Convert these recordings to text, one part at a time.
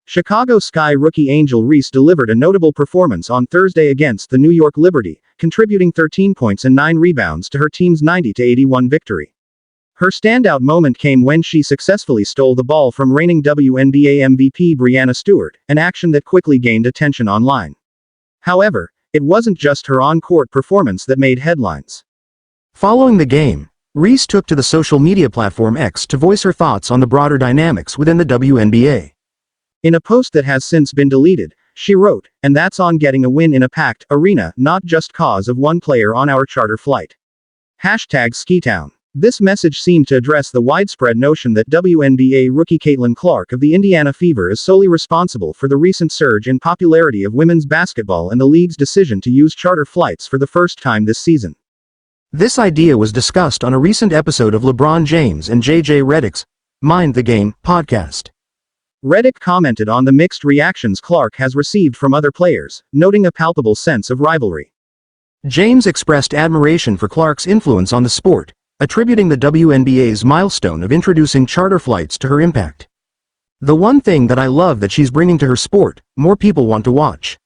Chicago Sky rookie Angel Reese delivered a notable performance on Thursday against the New York Liberty, contributing 13 points and 9 rebounds to her team's 90-81 victory. Her standout moment came when she successfully stole the ball from reigning WNBA MVP Breanna Stewart, an action that quickly gained attention online. However, it wasn't just her on-court performance that made headlines. Following the game, Reese took to the social media platform X to voice her thoughts on the broader dynamics within the WNBA. In a post that has since been deleted, she wrote, "And that's on getting a win in a packed arena, not just cause of one player on our charter flight. #Skitown." This message seemed to address the widespread notion that WNBA rookie Caitlin Clark of the Indiana Fever is solely responsible for the recent surge in popularity of women's basketball and the league's decision to use charter flights for the first time this season. This idea was discussed on a recent episode of LeBron James and JJ Redick's Mind the Game podcast. Redick commented on the mixed reactions Clark has received from other players, noting a palpable sense of rivalry. James expressed admiration for Clark's influence on the sport, attributing the WNBA's milestone of introducing charter flights to her impact. "The one thing that I love that she's bringing to her sport, more people want to watch.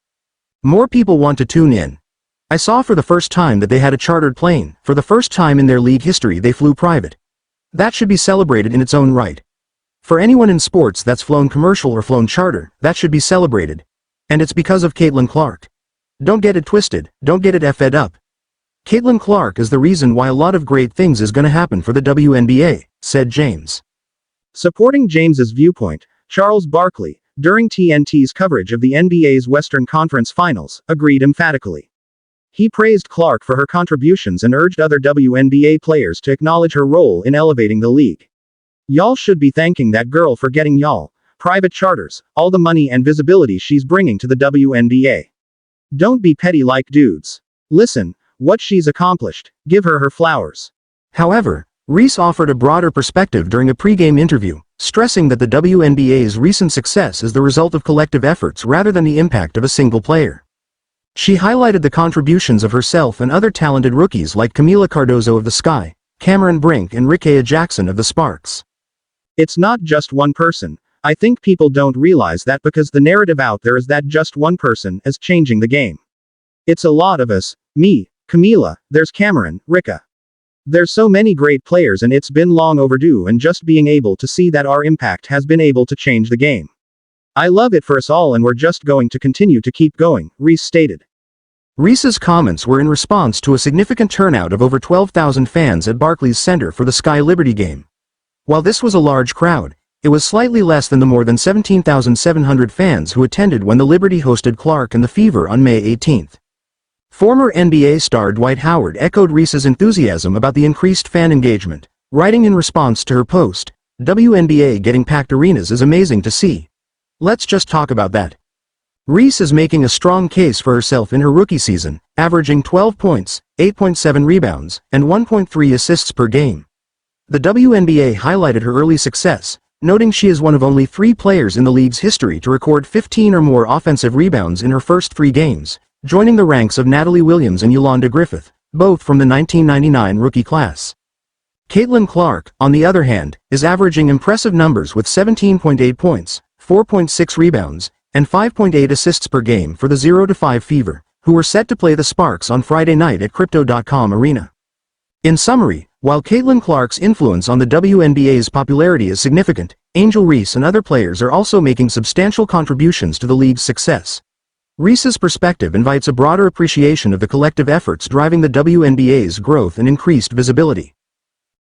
More people want to tune in. I saw for the first time that they had a chartered plane. For the first time in their league history they flew private. That should be celebrated in its own right. For anyone in sports that's flown commercial or flown charter, that should be celebrated. And it's because of Caitlin Clark. Don't get it twisted, don't get it effed up. Caitlin Clark is the reason why a lot of great things is gonna happen for the WNBA," said James. Supporting James's viewpoint, Charles Barkley, during TNT's coverage of the NBA's Western Conference Finals, agreed emphatically. He praised Clark for her contributions and urged other WNBA players to acknowledge her role in elevating the league. "Y'all should be thanking that girl for getting y'all private charters, all the money and visibility she's bringing to the WNBA. Don't be petty like dudes. Listen, what she's accomplished, give her her flowers." However, Reese offered a broader perspective during a pre-game interview, stressing that the WNBA's recent success is the result of collective efforts rather than the impact of a single player. She highlighted the contributions of herself and other talented rookies like Camila Cardozo of the Sky, Cameron Brink and Rickea Jackson of the Sparks. "It's not just one person. I think people don't realize that because the narrative out there is that just one person is changing the game. It's a lot of us. Me, Camila, there's Cameron, Rickea. There's so many great players and it's been long overdue, and just being able to see that our impact has been able to change the game. I love it for us all and we're just going to continue to keep going," Reese stated. Reese's comments were in response to a significant turnout of over 12,000 fans at Barclays Center for the Sky Liberty game. While this was a large crowd, it was slightly less than the more than 17,700 fans who attended when the Liberty hosted Clark and the Fever on May 18. Former NBA star Dwight Howard echoed Reese's enthusiasm about the increased fan engagement, writing in response to her post, "WNBA getting packed arenas is amazing to see. Let's just talk about that." Reese is making a strong case for herself in her rookie season, averaging 12 points, 8.7 rebounds, and 1.3 assists per game. The WNBA highlighted her early success, noting she is one of only 3 players in the league's history to record 15 or more offensive rebounds in her first 3 games, joining the ranks of Natalie Williams and Yolanda Griffith, both from the 1999 rookie class. Caitlin Clark, on the other hand, is averaging impressive numbers with 17.8 points, 4.6 rebounds, and 5.8 assists per game for the 0-5 Fever, who were set to play the Sparks on Friday night at Crypto.com Arena. In summary, while Caitlin Clark's influence on the WNBA's popularity is significant, Angel Reese and other players are also making substantial contributions to the league's success. Reese's perspective invites a broader appreciation of the collective efforts driving the WNBA's growth and increased visibility.